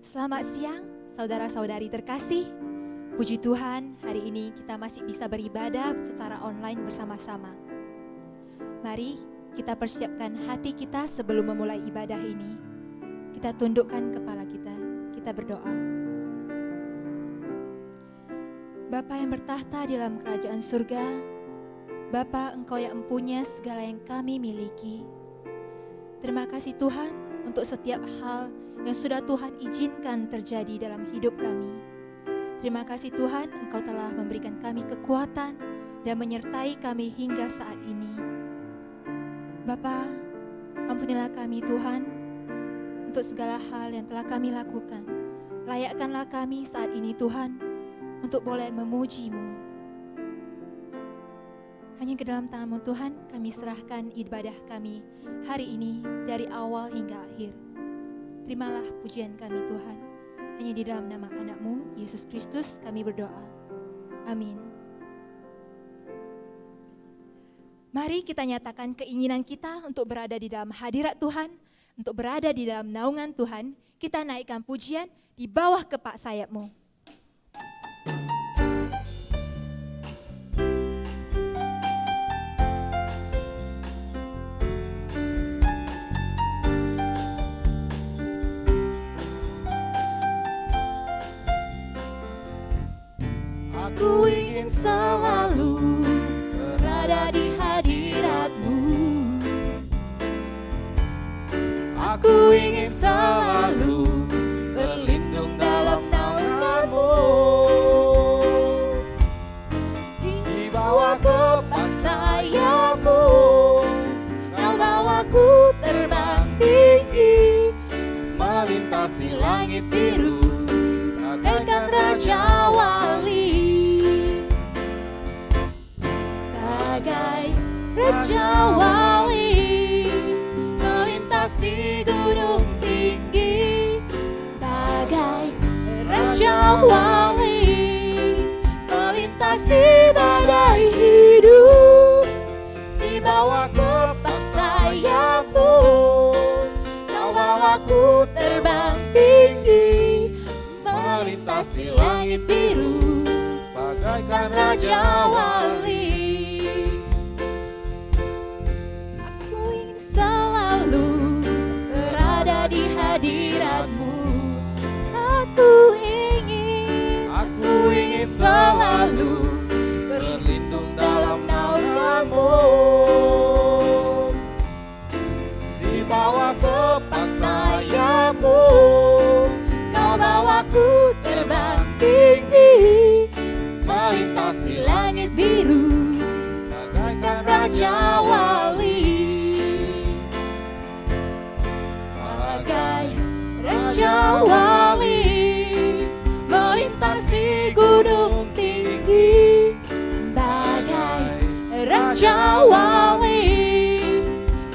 Selamat siang, saudara-saudari terkasih. Puji Tuhan, hari ini kita masih bisa beribadah secara online bersama-sama. Mari kita persiapkan hati kita sebelum memulai ibadah ini. Kita tundukkan kepala kita berdoa. Bapa yang bertahta di dalam kerajaan surga, Bapa, Engkau yang empunya segala yang kami miliki. Terima kasih Tuhan untuk setiap hal yang sudah Tuhan izinkan terjadi dalam hidup kami. Terima kasih Tuhan, Engkau telah memberikan kami kekuatan dan menyertai kami hingga saat ini. Bapa, ampunilah kami Tuhan untuk segala hal yang telah kami lakukan. Layakkanlah kami saat ini Tuhan untuk boleh memuji-Mu. Hanya ke dalam tangan-Mu Tuhan kami serahkan ibadah kami hari ini dari awal hingga akhir. Terimalah pujian kami Tuhan. Hanya di dalam nama anak-Mu, Yesus Kristus, kami berdoa. Amin. Mari kita nyatakan keinginan kita untuk berada di dalam hadirat Tuhan, untuk berada di dalam naungan Tuhan. Kita naikkan pujian di bawah kepak sayap-Mu. Aku ingin selalu berada di hadirat-Mu. Aku ingin selalu berlindung dalam naungan-Mu. Di bawah kepak sayap-Mu, Kau bawaku terbang tinggi, melintasi langit biru, bagaikan Raja Wali. Bagai Raja Wali, melintasi gunung tinggi. Bagai Raja Wali, melintasi badai hidup. Di bawah kepak sayap-Mu, Kau bawaku terbang tinggi, melintasi langit biru, bagaikan Raja Wali. Selalu berada di hadirat-Mu. Aku ingin selalu berlindung dalam naungan-Mu. Di bawah kepak sayap-Mu, Kau bawaku terbang tinggi, melintasi langit biru, bagaikan Raja Wali. Raja Wali, melintasi gunung tinggi. Bagai Raja Wali,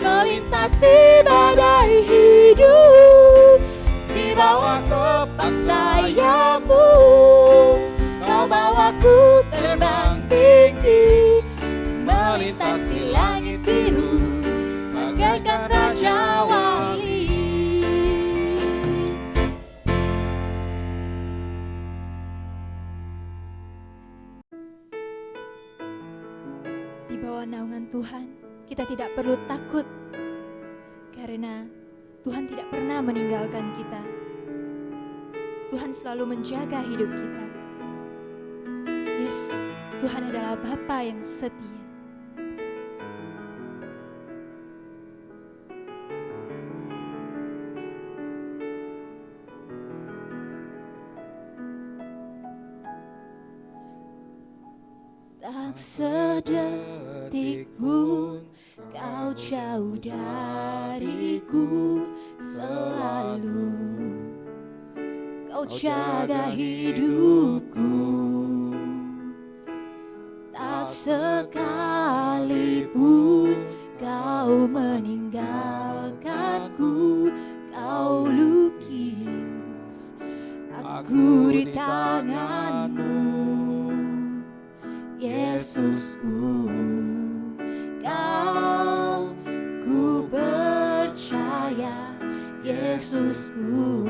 melintasi badai hidup. Di bawah kepak sayap-Mu, Kau bawaku terbang tinggi, melintasi langit biru, bagaikan Raja Wali. Di bawah naungan Tuhan, kita tidak perlu takut karena Tuhan tidak pernah meninggalkan kita. Tuhan selalu menjaga hidup kita. Yes, Tuhan adalah Bapa yang setia. Tak sedetik pun Kau jauh dariku, selalu Kau jaga hidupku. Tak sekalipun Kau meninggalkanku. Kau lukis aku di tangan-Mu, Yesusku. Ku percaya Yesusku,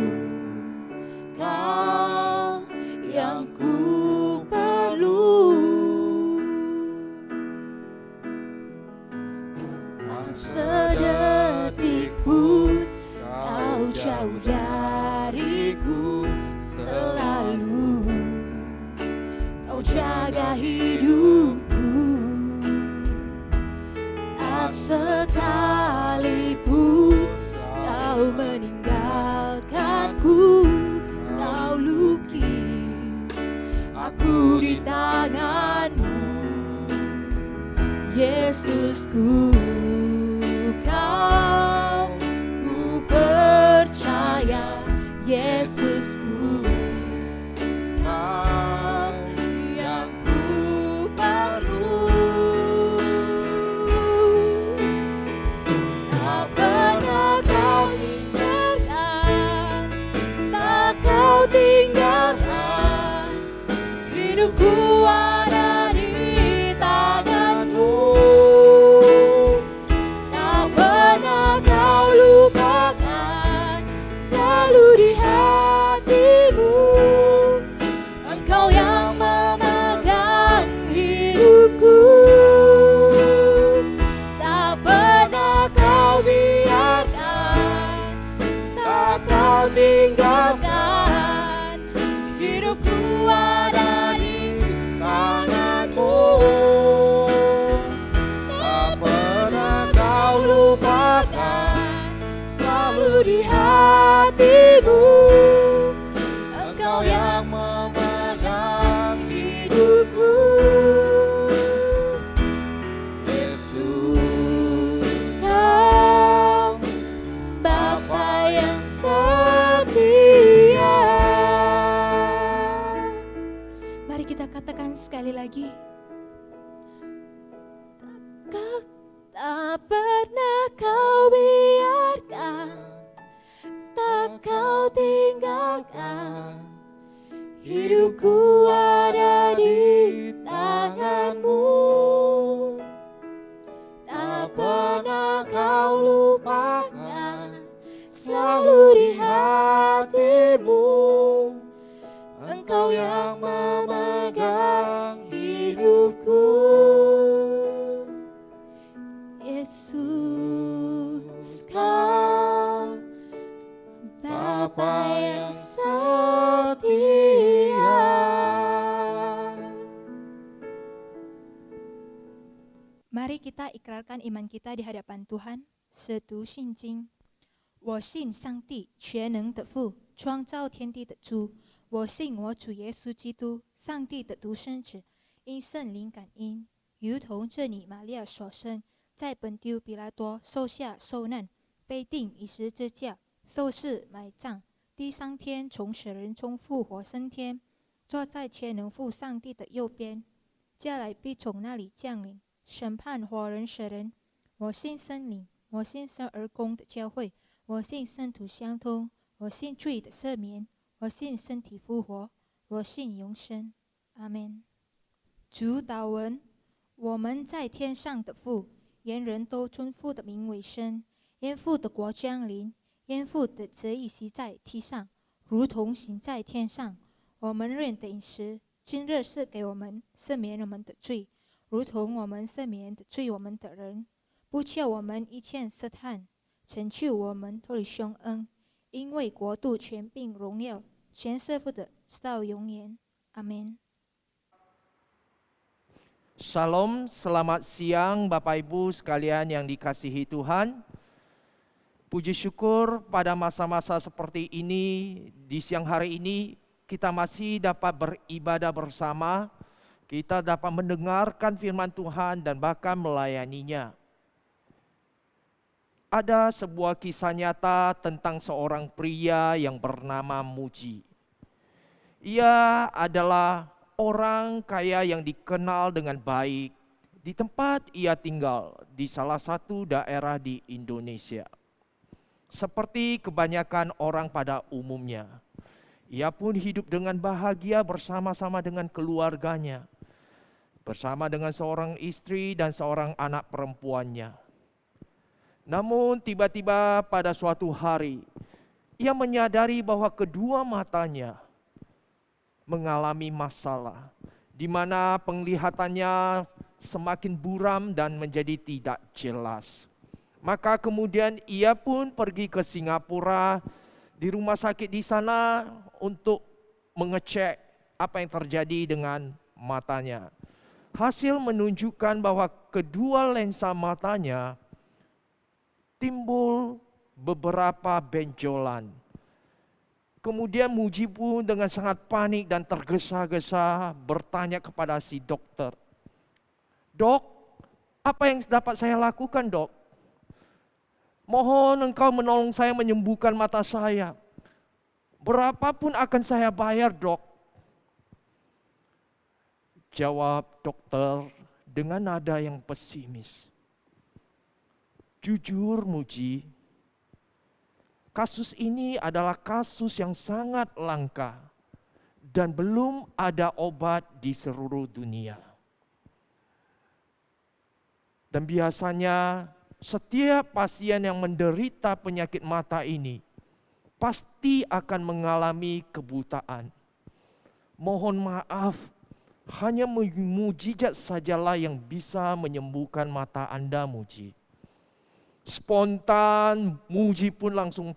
Yesusku, Kau ku percaya. Yesusku, Kau yang ku perlu. Tak pernah Kau tinggalkan, tak Kau tinggalkan. Hidupku ada di tangan-Mu. Tak pernah Kau lupakan, selalu di hati-Mu. Engkau yang memegang hidupku. Tak pernah Kau biarkan, tak Kau tinggalkan. Hidupku ada di tangan-Mu. Tak pernah Kau lupakan, selalu di hati-Mu. Engkau yang memegang hidupku. Yesus, Kau Bapa yang setia. Mari kita katakan sekali lagi. Tak pernah Kau biarkan, tak Kau tinggalkan. Hidupku ada di tangan-Mu. Tak pernah Kau lupakan, selalu di hati-Mu. Engkau yang memegang hidupku. Yesus, Kau Bapa yang setia. Mari kita ikrarkan iman kita di hadapan Tuhan. 使读信经，我信上帝全能的父，创造天地的主。我信我主耶稣基督，上帝的独生子，因圣灵感应，如同这里玛利亚所生，在本丢比拉多受下受难，被钉以十字架，受死埋葬，第三天从死人中复活升天，坐在全能父上帝的右边，将来必从那里降临，审判活人死人。我信圣灵，我信生而公的教会，我信圣徒相通，我信罪的赦免，我信身体复活，我信永生。阿门。主祷文：我们在天上的父，愿人都尊父的名为圣。愿父的国降临，愿父的旨意行在地上，如同行在天上。我们认的饮食，今日赐给我们，赦免我们的罪，如同我们赦免的罪我们的人，不叫我们一切试探，成就我们脱离凶恶。因为国度、权柄、荣耀，全是父的，直到永远。阿门。Shalom, selamat siang Bapak Ibu sekalian yang dikasihi Tuhan. Puji syukur pada masa-masa seperti ini, di siang hari ini kita masih dapat beribadah bersama, kita dapat mendengarkan firman Tuhan dan bahkan melayaninya. Ada sebuah kisah nyata tentang seorang pria yang bernama Muji. Ia adalah orang kaya yang dikenal dengan baik di tempat ia tinggal di salah satu daerah di Indonesia. Seperti kebanyakan orang pada umumnya, ia pun hidup dengan bahagia bersama-sama dengan keluarganya, bersama dengan seorang istri dan seorang anak perempuannya. Namun tiba-tiba pada suatu hari, ia menyadari bahwa kedua matanya mengalami masalah, di mana penglihatannya semakin buram dan menjadi tidak jelas. Maka kemudian ia pun pergi ke Singapura, di rumah sakit di sana untuk mengecek apa yang terjadi dengan matanya. Hasil menunjukkan bahwa kedua lensa matanya timbul beberapa benjolan. Kemudian Muji pun dengan sangat panik dan tergesa-gesa bertanya kepada si dokter, "Dok, Apa yang dapat saya lakukan, Dok? Mohon engkau menolong saya menyembuhkan mata saya. Berapapun akan saya bayar, Dok. Jawab dokter dengan nada yang pesimis. Jujur, Muji, kasus ini adalah kasus yang sangat langka dan belum ada obat di seluruh dunia. Dan biasanya setiap pasien yang menderita penyakit mata ini pasti akan mengalami kebutaan. Mohon maaf, hanya mujizat sajalah yang bisa menyembuhkan mata Anda, Muji. Spontan, Muji pun langsung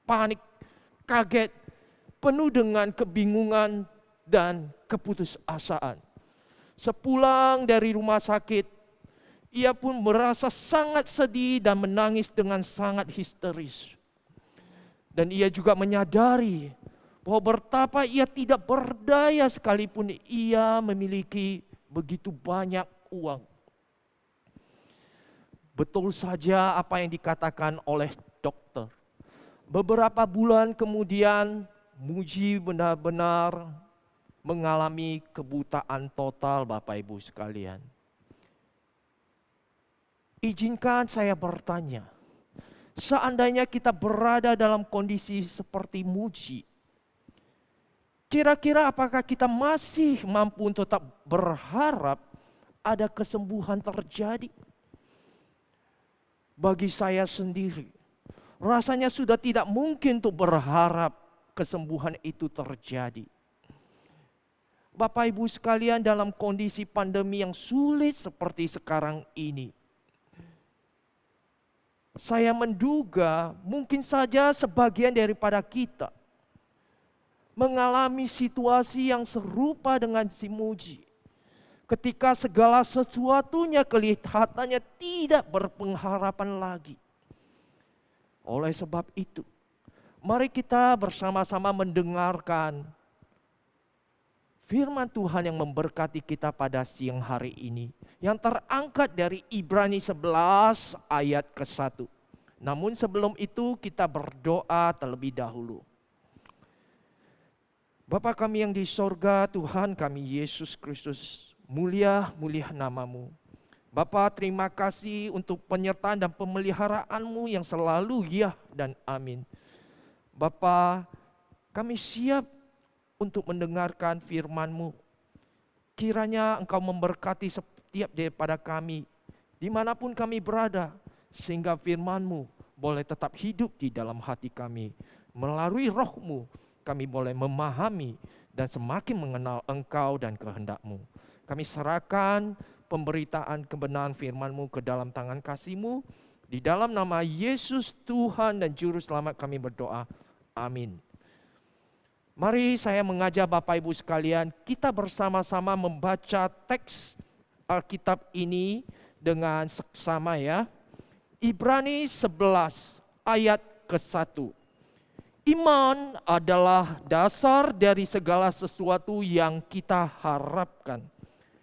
panik, kaget, penuh dengan kebingungan dan keputusasaan. Sepulang dari rumah sakit, ia pun merasa sangat sedih dan menangis dengan sangat histeris. Dan ia juga menyadari bahwa betapa ia tidak berdaya sekalipun ia memiliki begitu banyak uang. Betul saja apa yang dikatakan oleh dokter. Beberapa bulan kemudian, Muji benar-benar mengalami kebutaan total, Bapak Ibu sekalian. Izinkan saya bertanya, seandainya kita berada dalam kondisi seperti Muji, kira-kira apakah kita masih mampu untuk tetap berharap ada kesembuhan terjadi? Bagi saya sendiri, rasanya sudah tidak mungkin untuk berharap kesembuhan itu terjadi. Bapak Ibu sekalian, dalam kondisi pandemi yang sulit seperti sekarang ini, saya menduga mungkin saja sebagian daripada kita mengalami situasi yang serupa dengan si Muji. Ketika segala sesuatunya kelihatannya tidak berpengharapan lagi. Oleh sebab itu, mari kita bersama-sama mendengarkan firman Tuhan yang memberkati kita pada siang hari ini, yang terangkat dari Ibrani 11 ayat ke-1. Namun sebelum itu kita berdoa terlebih dahulu. Bapa kami yang di sorga, Tuhan kami Yesus Kristus, mulia nama-Mu. Bapa, terima kasih untuk penyertaan dan pemeliharaanmu yang selalu ya dan amin. Bapa, kami siap untuk mendengarkan firman-Mu. Kiranya Engkau memberkati setiap daripada kami, dimanapun kami berada, sehingga firman-Mu boleh tetap hidup di dalam hati kami. Melalui roh-Mu, kami boleh memahami dan semakin mengenal Engkau dan kehendak-Mu. Kami serahkan pemberitaan kebenaran firman-Mu ke dalam tangan kasih-Mu. Di dalam nama Yesus Tuhan dan Juru Selamat kami berdoa. Amin. Mari saya mengajak Bapak Ibu sekalian, kita bersama-sama membaca teks Alkitab ini dengan seksama ya. Ibrani 11 ayat ke-1. Iman adalah dasar dari segala sesuatu yang kita harapkan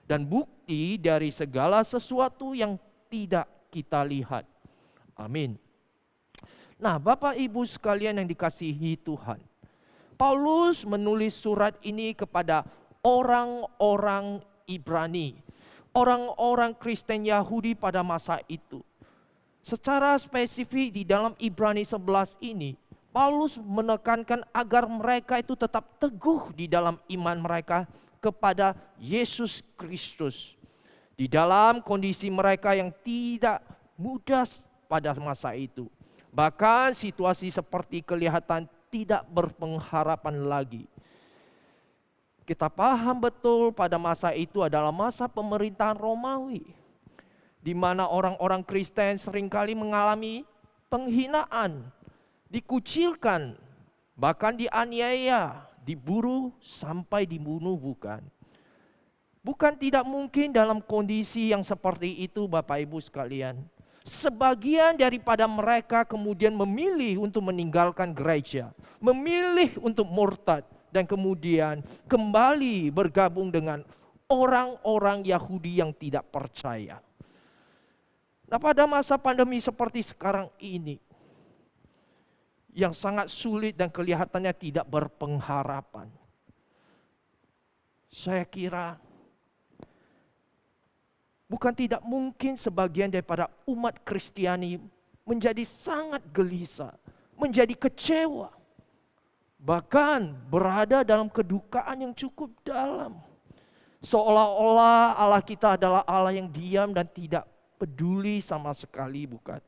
dan bukti dari segala sesuatu yang tidak kita lihat. Amin. Nah, Bapak Ibu sekalian yang dikasihi Tuhan, Paulus menulis surat ini kepada orang-orang Ibrani, orang-orang Kristen Yahudi pada masa itu. Secara spesifik di dalam Ibrani 11 ini, Paulus menekankan agar mereka itu tetap teguh di dalam iman mereka kepada Yesus Kristus. Di dalam kondisi mereka yang tidak mudah pada masa itu. Bahkan situasi seperti kelihatan tidak berpengharapan lagi. Kita paham betul pada masa itu adalah masa pemerintahan Romawi, di mana orang-orang Kristen seringkali mengalami penghinaan, dikucilkan, bahkan dianiaya, diburu sampai dibunuh bukan. Bukan tidak mungkin dalam kondisi yang seperti itu Bapak Ibu sekalian. Sebagian daripada mereka kemudian memilih untuk meninggalkan gereja, memilih untuk murtad, dan kemudian kembali bergabung dengan orang-orang Yahudi yang tidak percaya. Nah, pada masa pandemi seperti sekarang ini, yang sangat sulit dan kelihatannya tidak berpengharapan, saya kira bukan tidak mungkin sebagian daripada umat Kristiani menjadi sangat gelisah, menjadi kecewa, bahkan berada dalam kedukaan yang cukup dalam. Seolah-olah Allah kita adalah Allah yang diam dan tidak peduli sama sekali, bukan?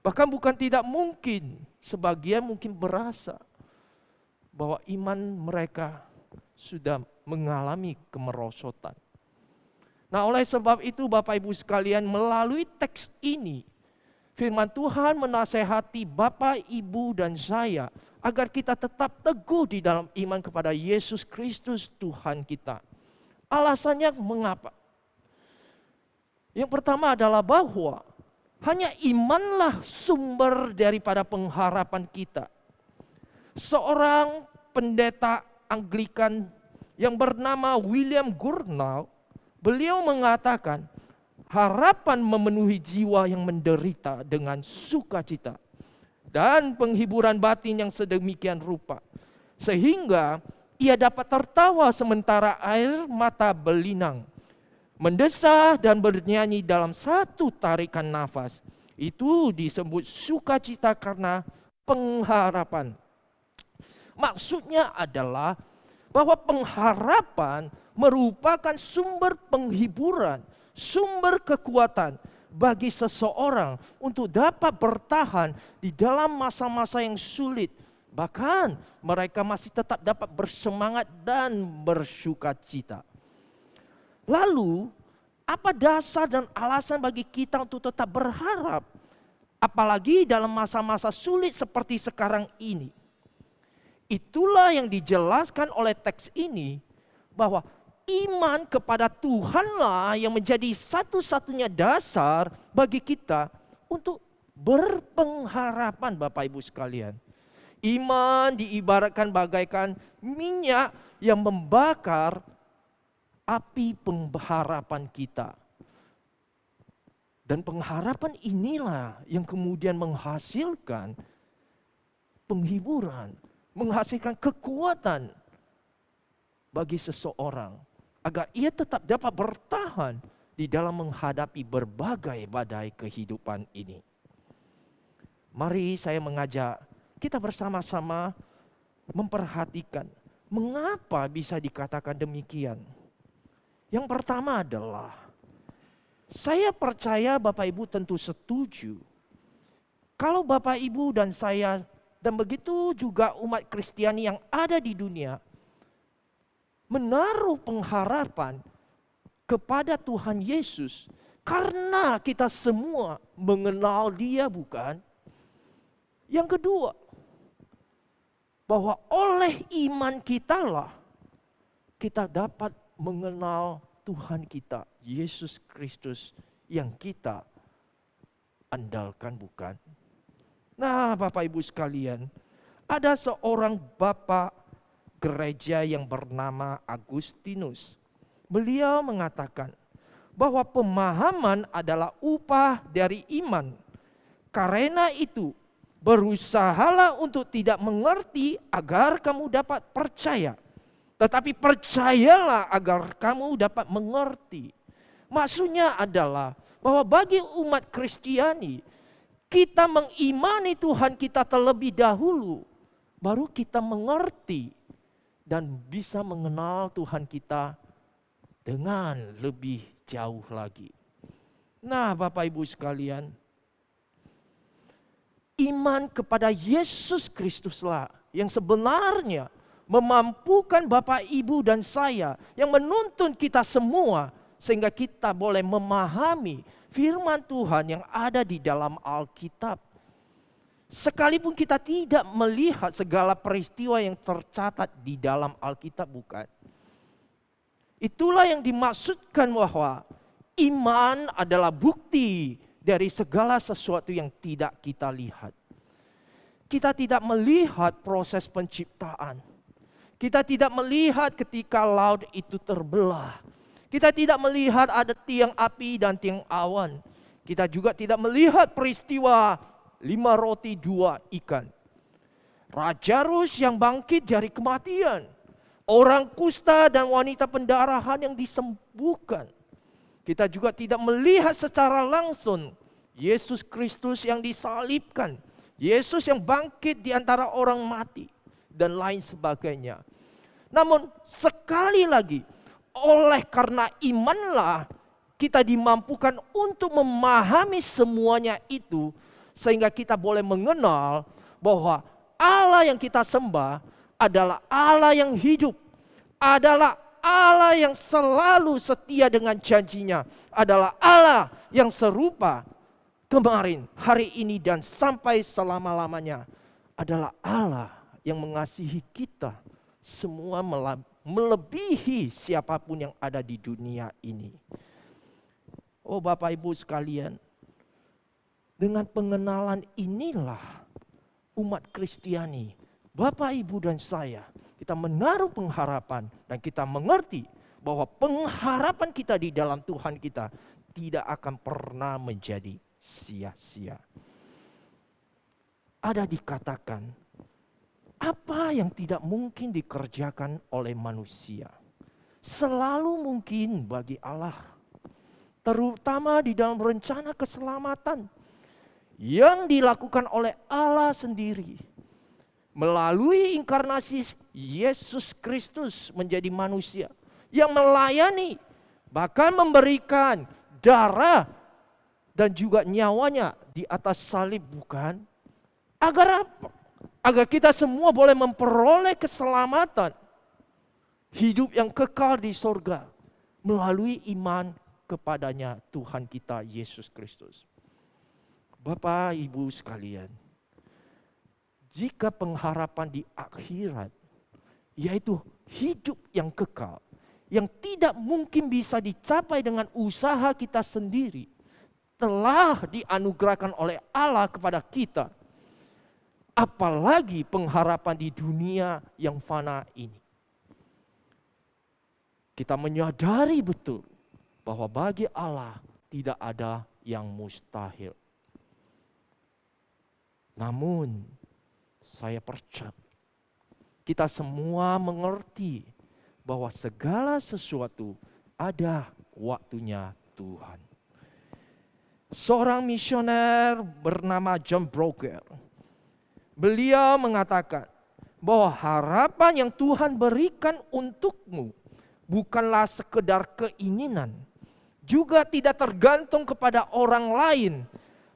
Bahkan bukan tidak mungkin, sebagian mungkin berasa bahwa iman mereka sudah mengalami kemerosotan. Nah, oleh sebab itu Bapak Ibu sekalian, melalui teks ini firman Tuhan menasehati Bapak, Ibu dan saya agar kita tetap teguh di dalam iman kepada Yesus Kristus Tuhan kita. Alasannya mengapa? Yang pertama adalah bahwa hanya imanlah sumber daripada pengharapan kita. Seorang pendeta Anglikan yang bernama William Gurnall, beliau mengatakan, harapan memenuhi jiwa yang menderita dengan sukacita dan penghiburan batin yang sedemikian rupa, sehingga ia dapat tertawa sementara air mata berlinang, mendesah dan bernyanyi dalam satu tarikan nafas. Itu disebut sukacita karena pengharapan. Maksudnya adalah bahwa pengharapan merupakan sumber penghiburan, sumber kekuatan bagi seseorang untuk dapat bertahan di dalam masa-masa yang sulit. Bahkan mereka masih tetap dapat bersemangat dan bersukacita. Lalu, apa dasar dan alasan bagi kita untuk tetap berharap? Apalagi dalam masa-masa sulit seperti sekarang ini. Itulah yang dijelaskan oleh teks ini, bahwa iman kepada Tuhanlah yang menjadi satu-satunya dasar bagi kita untuk berpengharapan, Bapak Ibu sekalian. Iman diibaratkan bagaikan minyak yang membakar api pengharapan kita. Dan pengharapan inilah yang kemudian menghasilkan penghiburan, menghasilkan kekuatan bagi seseorang agar ia tetap dapat bertahan di dalam menghadapi berbagai badai kehidupan ini. Mari saya mengajak kita bersama-sama memperhatikan mengapa bisa dikatakan demikian. Yang pertama adalah, saya percaya Bapak Ibu tentu setuju kalau Bapak Ibu dan saya dan begitu juga umat Kristiani yang ada di dunia menaruh pengharapan kepada Tuhan Yesus karena kita semua mengenal Dia, bukan? Yang kedua, bahwa oleh iman kitalah kita dapat mengenal Tuhan kita, Yesus Kristus yang kita andalkan, bukan? Nah, Bapak Ibu sekalian, ada seorang bapak gereja yang bernama Agustinus. Beliau mengatakan bahwa pemahaman adalah upah dari iman. Karena itu, berusahalah untuk tidak mengerti agar kamu dapat percaya. Tetapi percayalah agar kamu dapat mengerti. Maksudnya adalah bahwa bagi umat Kristiani, kita mengimani Tuhan kita terlebih dahulu, baru kita mengerti dan bisa mengenal Tuhan kita dengan lebih jauh lagi. Nah, Bapak Ibu sekalian, iman kepada Yesus Kristuslah yang sebenarnya memampukan Bapak, Ibu dan saya, yang menuntun kita semua sehingga kita boleh memahami firman Tuhan yang ada di dalam Alkitab. Sekalipun kita tidak melihat segala peristiwa yang tercatat di dalam Alkitab, bukan? Itulah yang dimaksudkan bahwa iman adalah bukti dari segala sesuatu yang tidak kita lihat. Kita tidak melihat proses penciptaan. Kita tidak melihat ketika laut itu terbelah. Kita tidak melihat ada tiang api dan tiang awan. Kita juga tidak melihat peristiwa 5 roti 2 ikan. Lazarus yang bangkit dari kematian. Orang kusta dan wanita pendarahan yang disembuhkan. Kita juga tidak melihat secara langsung Yesus Kristus yang disalibkan. Yesus yang bangkit di antara orang mati. Dan lain sebagainya. Namun sekali lagi, oleh karena imanlah kita dimampukan untuk memahami semuanya itu. Sehingga kita boleh mengenal bahwa Allah yang kita sembah adalah Allah yang hidup. Adalah Allah yang selalu setia dengan janjinya. Adalah Allah yang serupa kemarin, hari ini, dan sampai selama-lamanya. Adalah Allah yang mengasihi kita semua melebihi siapapun yang ada di dunia ini. Oh Bapak Ibu sekalian, dengan pengenalan inilah umat Kristiani, Bapak Ibu dan saya, kita menaruh pengharapan dan kita mengerti bahwa pengharapan kita di dalam Tuhan kita tidak akan pernah menjadi sia-sia. Ada dikatakan, apa yang tidak mungkin dikerjakan oleh manusia selalu mungkin bagi Allah. Terutama di dalam rencana keselamatan yang dilakukan oleh Allah sendiri. Melalui inkarnasi Yesus Kristus menjadi manusia. Yang melayani, bahkan memberikan darah dan juga nyawanya di atas salib, bukan? Agar apa? Agar kita semua boleh memperoleh keselamatan. Hidup yang kekal di sorga. Melalui iman kepadanya Tuhan kita Yesus Kristus. Bapak Ibu sekalian, jika pengharapan di akhirat, yaitu hidup yang kekal, yang tidak mungkin bisa dicapai dengan usaha kita sendiri, telah dianugerahkan oleh Allah kepada kita, apalagi pengharapan di dunia yang fana ini. Kita menyadari betul bahwa bagi Allah tidak ada yang mustahil. Namun, saya percaya kita semua mengerti bahwa segala sesuatu ada waktunya Tuhan. Seorang misioner bernama John Broker, beliau mengatakan bahwa harapan yang Tuhan berikan untukmu bukanlah sekedar keinginan, juga tidak tergantung kepada orang lain,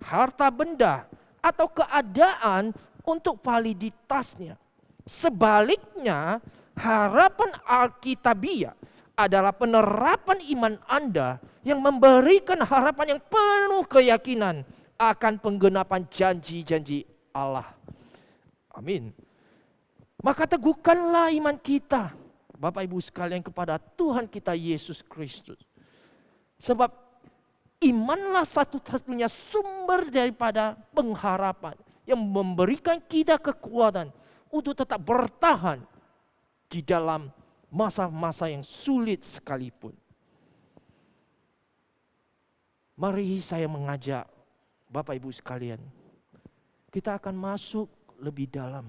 harta benda, atau keadaan untuk validitasnya. Sebaliknya, harapan Alkitabiah adalah penerapan iman Anda yang memberikan harapan yang penuh keyakinan akan penggenapan janji-janji Allah. Amin. Maka teguhkanlah iman kita, Bapak Ibu sekalian, kepada Tuhan kita Yesus Kristus. Sebab imanlah satu-satunya sumber daripada pengharapan yang memberikan kita kekuatan untuk tetap bertahan di dalam masa-masa yang sulit sekalipun. Mari saya mengajak Bapak Ibu sekalian, kita akan masuk lebih dalam.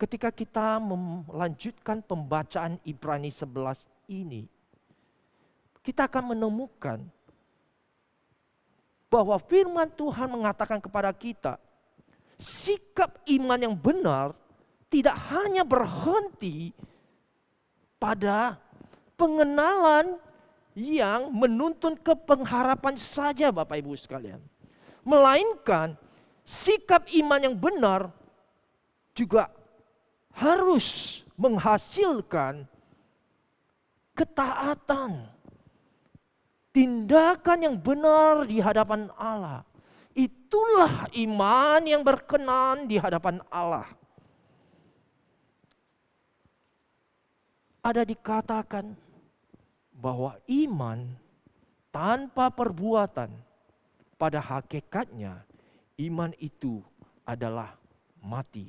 Ketika kita melanjutkan pembacaan Ibrani 11 ini, kita akan menemukan bahwa firman Tuhan mengatakan kepada kita, sikap iman yang benar tidak hanya berhenti pada pengenalan yang menuntun ke pengharapan saja, Bapak Ibu sekalian. Melainkan sikap iman yang benar juga harus menghasilkan ketaatan, tindakan yang benar di hadapan Allah. Itulah iman yang berkenan di hadapan Allah. Ada dikatakan bahwa iman tanpa perbuatan, pada hakikatnya iman itu adalah mati.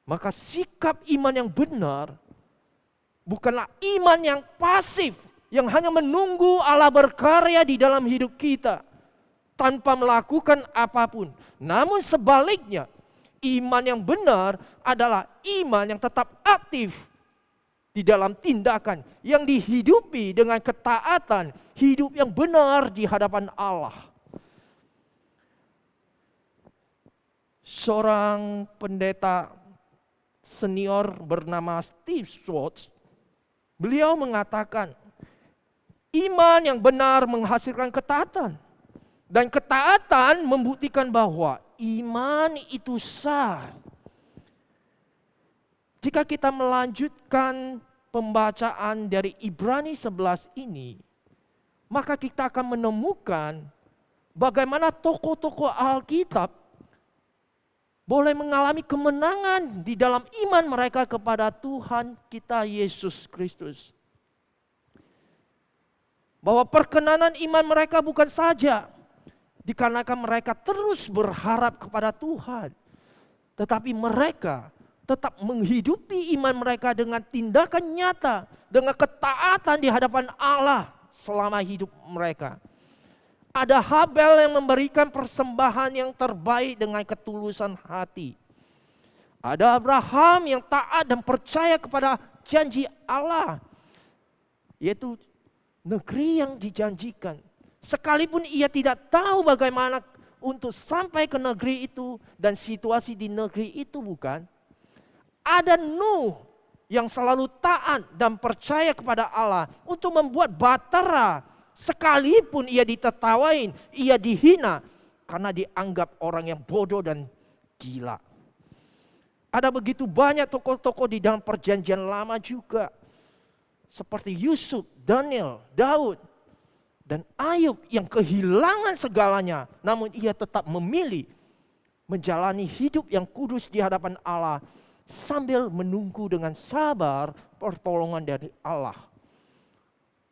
Maka sikap iman yang benar bukanlah iman yang pasif, yang hanya menunggu Allah berkarya di dalam hidup kita tanpa melakukan apapun. Namun sebaliknya, iman yang benar adalah iman yang tetap aktif di dalam tindakan, yang dihidupi dengan ketaatan, hidup yang benar di hadapan Allah. Seorang pendeta senior bernama Steve Schwartz, beliau mengatakan, iman yang benar menghasilkan ketaatan. Dan ketaatan membuktikan bahwa iman itu sah. Jika kita melanjutkan pembacaan dari Ibrani 11 ini, maka kita akan menemukan bagaimana tokoh-tokoh Alkitab boleh mengalami kemenangan di dalam iman mereka kepada Tuhan kita Yesus Kristus. Bahwa perkenanan iman mereka bukan saja dikarenakan mereka terus berharap kepada Tuhan, tetapi mereka tetap menghidupi iman mereka dengan tindakan nyata, dengan ketaatan di hadapan Allah selama hidup mereka. Ada Habel yang memberikan persembahan yang terbaik dengan ketulusan hati. Ada Abraham yang taat dan percaya kepada janji Allah, yaitu negeri yang dijanjikan. Sekalipun ia tidak tahu bagaimana untuk sampai ke negeri itu dan situasi di negeri itu, bukan? Ada Nuh yang selalu taat dan percaya kepada Allah untuk membuat bahtera. Sekalipun ia ditertawain, ia dihina karena dianggap orang yang bodoh dan gila. Ada begitu banyak tokoh-tokoh di dalam perjanjian lama juga. Seperti Yusuf, Daniel, Daud, dan Ayub yang kehilangan segalanya. Namun ia tetap memilih menjalani hidup yang kudus di hadapan Allah sambil menunggu dengan sabar pertolongan dari Allah.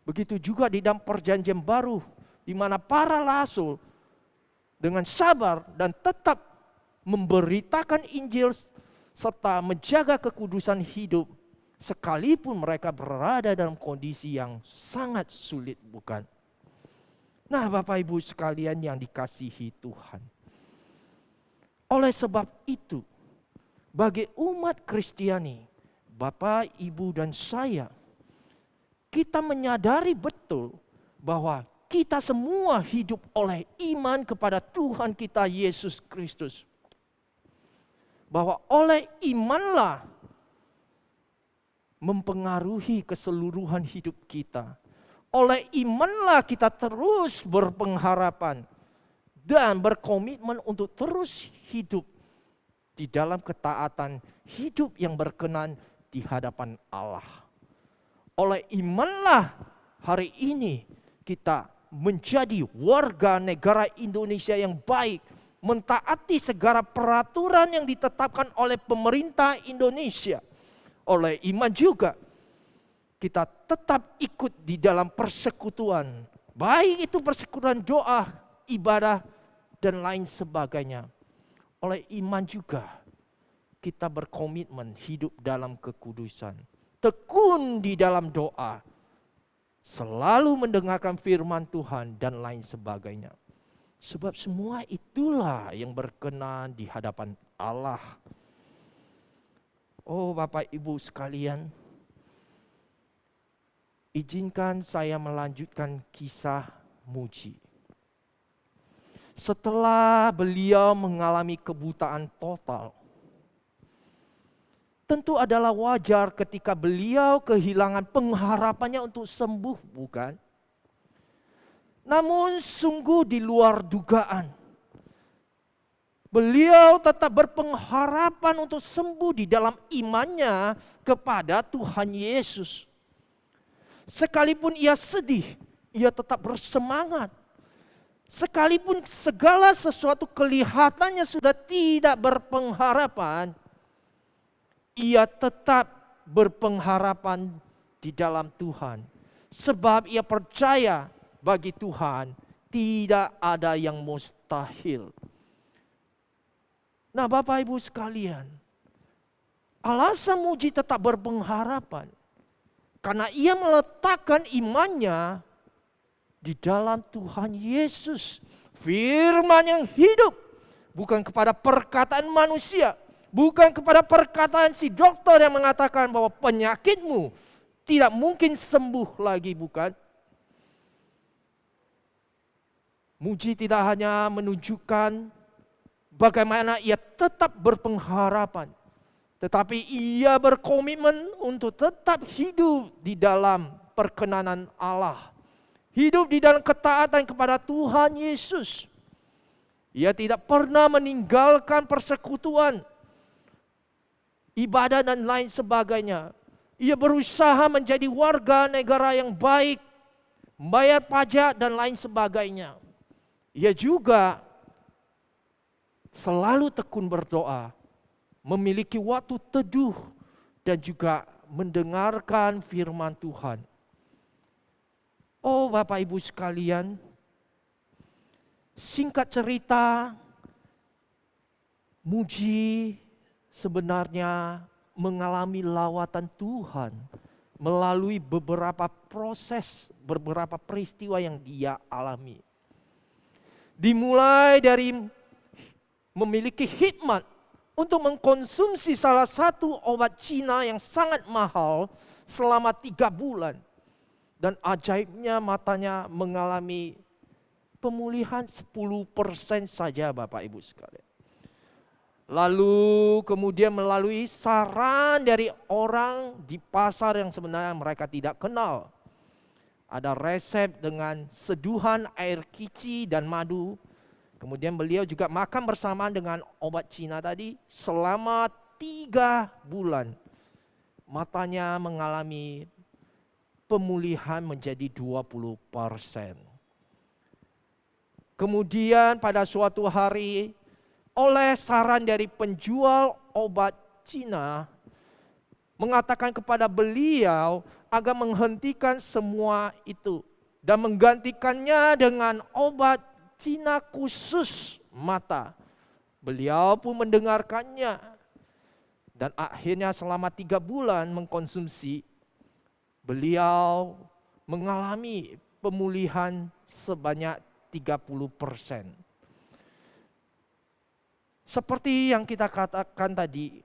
Begitu juga di dalam perjanjian baru, di mana para rasul dengan sabar dan tetap memberitakan Injil serta menjaga kekudusan hidup, sekalipun mereka berada dalam kondisi yang sangat sulit, bukan? Nah, Bapak Ibu sekalian yang dikasihi Tuhan, oleh sebab itu, bagi umat Kristiani, Bapak, Ibu, dan saya, kita menyadari betul bahwa kita semua hidup oleh iman kepada Tuhan kita Yesus Kristus. Bahwa oleh imanlah mempengaruhi keseluruhan hidup kita. Oleh imanlah kita terus berpengharapan dan berkomitmen untuk terus hidup di dalam ketaatan, hidup yang berkenan di hadapan Allah. Oleh imanlah hari ini kita menjadi warga negara Indonesia yang baik, mentaati segala peraturan yang ditetapkan oleh pemerintah Indonesia. Oleh iman juga kita tetap ikut di dalam persekutuan, baik itu persekutuan doa, ibadah, dan lain sebagainya. Oleh iman juga kita berkomitmen hidup dalam kekudusan, tekun di dalam doa, selalu mendengarkan firman Tuhan dan lain sebagainya. Sebab semua itulah yang berkenan di hadapan Allah. Oh Bapak Ibu sekalian, izinkan saya melanjutkan kisah Muji. Setelah beliau mengalami kebutaan total, tentu adalah wajar ketika beliau kehilangan pengharapannya untuk sembuh, bukan? Namun sungguh di luar dugaan. Beliau tetap berpengharapan untuk sembuh di dalam imannya kepada Tuhan Yesus. Sekalipun ia sedih, ia tetap bersemangat. Sekalipun segala sesuatu kelihatannya sudah tidak berpengharapan, ia tetap berpengharapan di dalam Tuhan. Sebab ia percaya bagi Tuhan tidak ada yang mustahil. Nah Bapak Ibu sekalian, alasan Muji tetap berpengharapan Karena ia meletakkan imannya di dalam Tuhan Yesus. Firman yang hidup. Bukan kepada perkataan manusia. Bukan kepada perkataan si dokter yang mengatakan bahwa penyakitmu tidak mungkin sembuh lagi, bukan. Muji tidak hanya menunjukkan bagaimana ia tetap berpengharapan, tetapi ia berkomitmen untuk tetap hidup di dalam perkenanan Allah. Hidup di dalam ketaatan kepada Tuhan Yesus. Ia tidak pernah meninggalkan persekutuan, ibadah dan lain sebagainya. Ia berusaha menjadi warga negara yang baik, membayar pajak dan lain sebagainya. Ia juga selalu tekun berdoa, memiliki waktu teduh dan juga mendengarkan firman Tuhan. Oh Bapak Ibu sekalian, singkat cerita, Muji sebenarnya mengalami lawatan Tuhan melalui beberapa proses, beberapa peristiwa yang dia alami. Dimulai dari memiliki hikmat untuk mengkonsumsi salah satu obat Cina yang sangat mahal selama 3 bulan. Dan ajaibnya matanya mengalami pemulihan 10% saja Bapak Ibu sekalian. Lalu kemudian melalui saran dari orang di pasar yang sebenarnya mereka tidak kenal. Ada resep dengan seduhan air kici dan madu. Kemudian beliau juga makan bersamaan dengan obat Cina tadi selama 3 bulan. Matanya mengalami pemulihan menjadi 20%. Kemudian pada suatu hari oleh saran dari penjual obat Cina mengatakan kepada beliau agar menghentikan semua itu dan menggantikannya dengan obat Cina khusus mata. Beliau pun mendengarkannya dan akhirnya selama 3 bulan mengkonsumsi, beliau mengalami pemulihan sebanyak 30%. Seperti yang kita katakan tadi,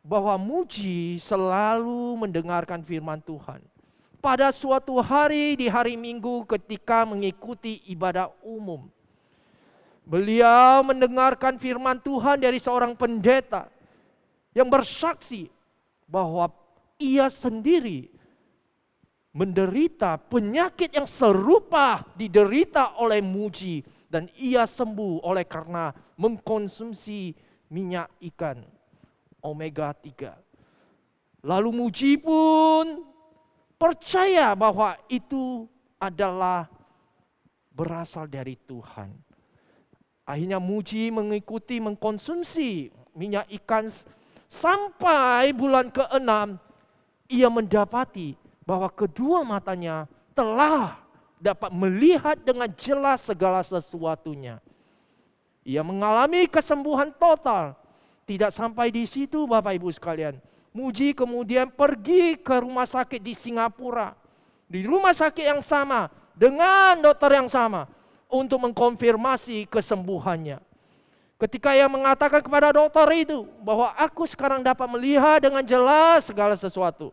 bahwa Muji selalu mendengarkan firman Tuhan. Pada suatu hari di hari Minggu ketika mengikuti ibadah umum, beliau mendengarkan firman Tuhan dari seorang pendeta yang bersaksi bahwa ia sendiri menderita penyakit yang serupa diderita oleh Muji dan ia sembuh oleh karena mengkonsumsi minyak ikan omega 3. Lalu Muji pun percaya bahwa itu adalah berasal dari Tuhan. Akhirnya Muji mengikuti mengkonsumsi minyak ikan sampai bulan ke-6 ia mendapati bahwa kedua matanya telah dapat melihat dengan jelas segala sesuatunya. Ia mengalami kesembuhan total. Tidak sampai di situ Bapak Ibu sekalian. Muji kemudian pergi ke rumah sakit di Singapura. Di rumah sakit yang sama, dengan dokter yang sama, untuk mengkonfirmasi kesembuhannya. Ketika ia mengatakan kepada dokter itu bahwa aku sekarang dapat melihat dengan jelas segala sesuatu.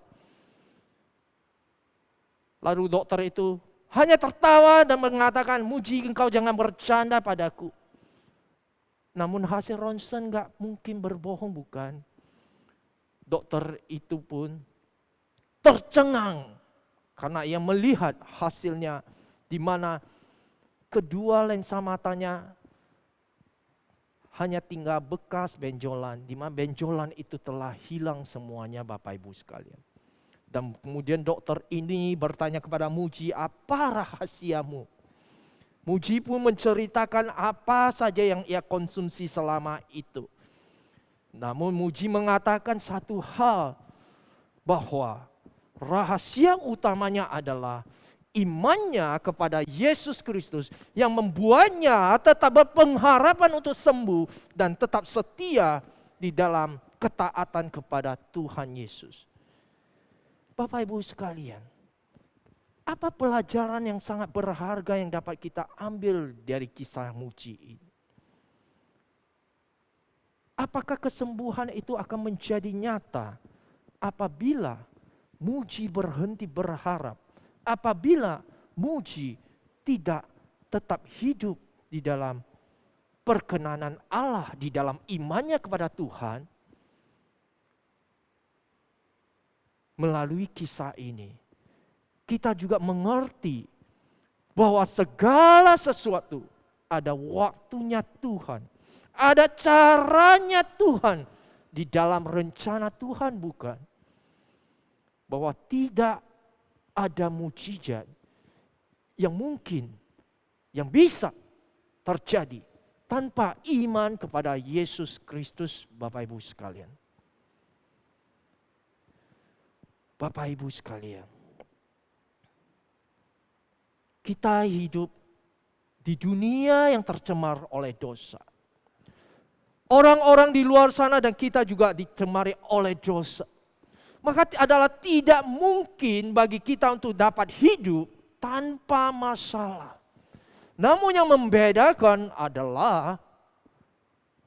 Lalu dokter itu hanya tertawa dan mengatakan, Muji engkau jangan bercanda padaku. Namun hasil ronsen gak mungkin berbohong bukan? Dokter itu pun tercengang karena ia melihat hasilnya di mana kedua lensa matanya hanya tinggal bekas benjolan, di mana benjolan itu telah hilang semuanya Bapak Ibu sekalian. Dan kemudian dokter ini bertanya kepada Muji, apa rahasiamu? Muji pun menceritakan apa saja yang ia konsumsi selama itu. Namun Muji mengatakan satu hal, bahwa rahasia utamanya adalah imannya kepada Yesus Kristus yang membuatnya tetap berpengharapan untuk sembuh dan tetap setia di dalam ketaatan kepada Tuhan Yesus. Bapak Ibu sekalian, apa pelajaran yang sangat berharga yang dapat kita ambil dari kisah Muji ini? Apakah kesembuhan itu akan menjadi nyata apabila Muji berhenti berharap? Apabila Muji tidak tetap hidup di dalam perkenanan Allah, di dalam imannya kepada Tuhan. Melalui kisah ini, kita juga mengerti bahwa segala sesuatu ada waktunya Tuhan, ada caranya Tuhan, di dalam rencana Tuhan, bukan? Bahwa tidak ada mujizat yang mungkin, yang bisa terjadi tanpa iman kepada Yesus Kristus, Bapak Ibu sekalian. Bapak Ibu sekalian, kita hidup di dunia yang tercemar oleh dosa. Orang-orang di luar sana dan kita juga dicemari oleh dosa. Maka adalah tidak mungkin bagi kita untuk dapat hidup tanpa masalah. Namun yang membedakan adalah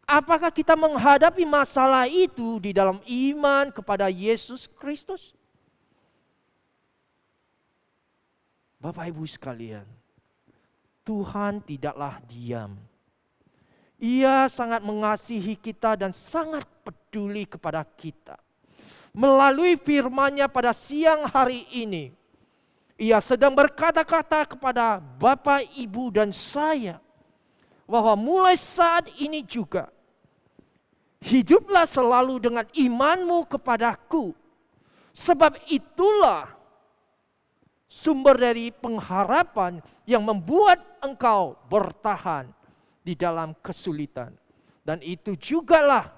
apakah kita menghadapi masalah itu di dalam iman kepada Yesus Kristus? Bapak Ibu sekalian, Tuhan tidaklah diam. Ia sangat mengasihi kita dan sangat peduli kepada kita. Melalui firman-Nya pada siang hari ini, Ia sedang berkata-kata kepada Bapak, Ibu, dan saya, bahwa mulai saat ini juga, hiduplah selalu dengan imanmu kepadaku. Sebab itulah sumber dari pengharapan yang membuat engkau bertahan di dalam kesulitan. Dan itu jugalah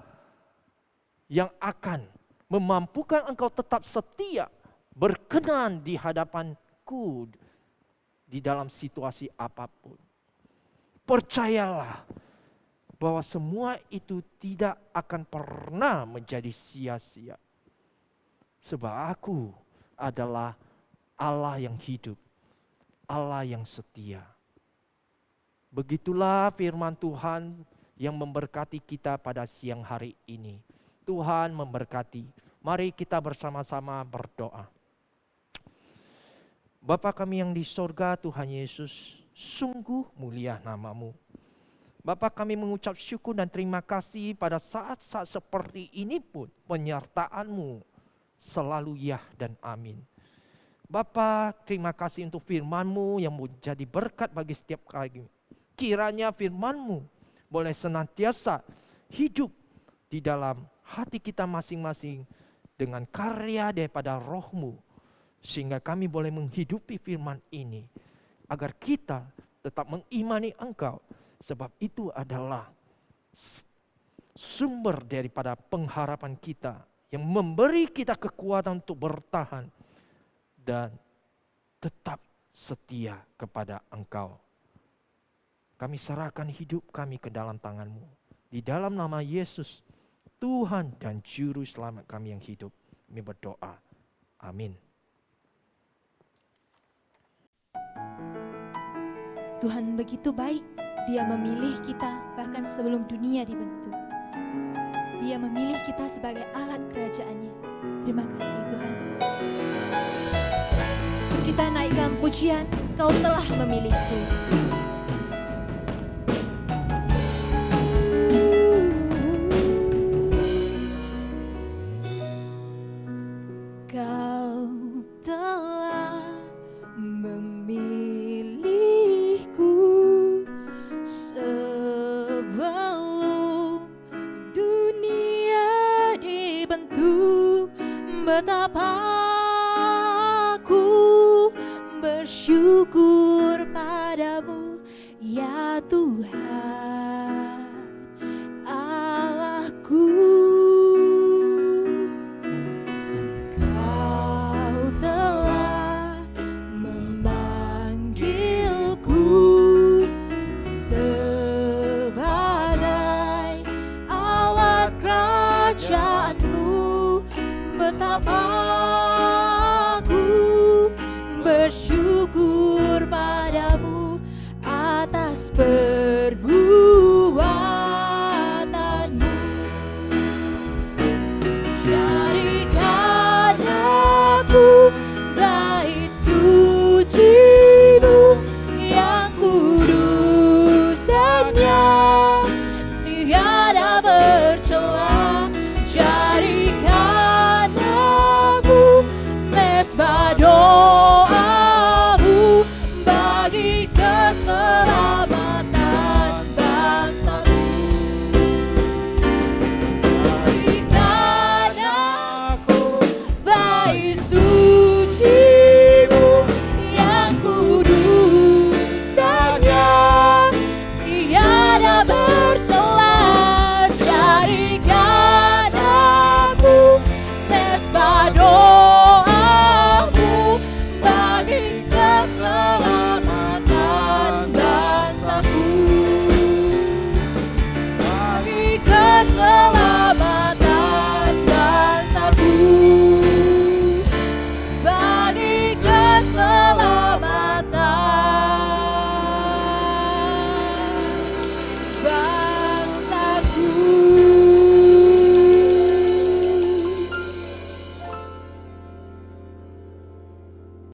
yang akan memampukan engkau tetap setia, berkenan di hadapanku di dalam situasi apapun. Percayalah bahwa semua itu tidak akan pernah menjadi sia-sia. Sebab aku adalah Allah yang hidup, Allah yang setia. Begitulah firman Tuhan yang memberkati kita pada siang hari ini. Tuhan memberkati. Mari kita bersama-sama berdoa. Bapa kami yang di sorga, Tuhan Yesus, sungguh mulia nama-Mu. Bapa, kami mengucap syukur dan terima kasih pada saat-saat seperti ini pun penyertaan-Mu selalu ya dan amin. Bapa, terima kasih untuk firman-Mu yang menjadi berkat bagi setiap kami. Kiranya firman-Mu boleh senantiasa hidup di dalam hati kita masing-masing dengan karya daripada Roh-Mu. Sehingga kami boleh menghidupi firman ini. Agar kita tetap mengimani Engkau. Sebab itu adalah sumber daripada pengharapan kita. Yang memberi kita kekuatan untuk bertahan. Dan tetap setia kepada Engkau. Kami serahkan hidup kami ke dalam tangan-Mu. Di dalam nama Yesus, Tuhan dan Juru Selamat kami yang hidup. Kami berdoa. Amin. Tuhan begitu baik, Dia memilih kita bahkan sebelum dunia dibentuk. Dia memilih kita sebagai alat kerajaan-Nya. Terima kasih Tuhan. Kita naikkan pujian, Kau telah memilihku. Kau telah memilihku sebelum dunia dibentuk. Betapa aku bersyukur padamu, ya Tuhan Allahku. Kau telah memanggilku sebagai alat kerajaan-Mu. Betapa bersyukur padamu atas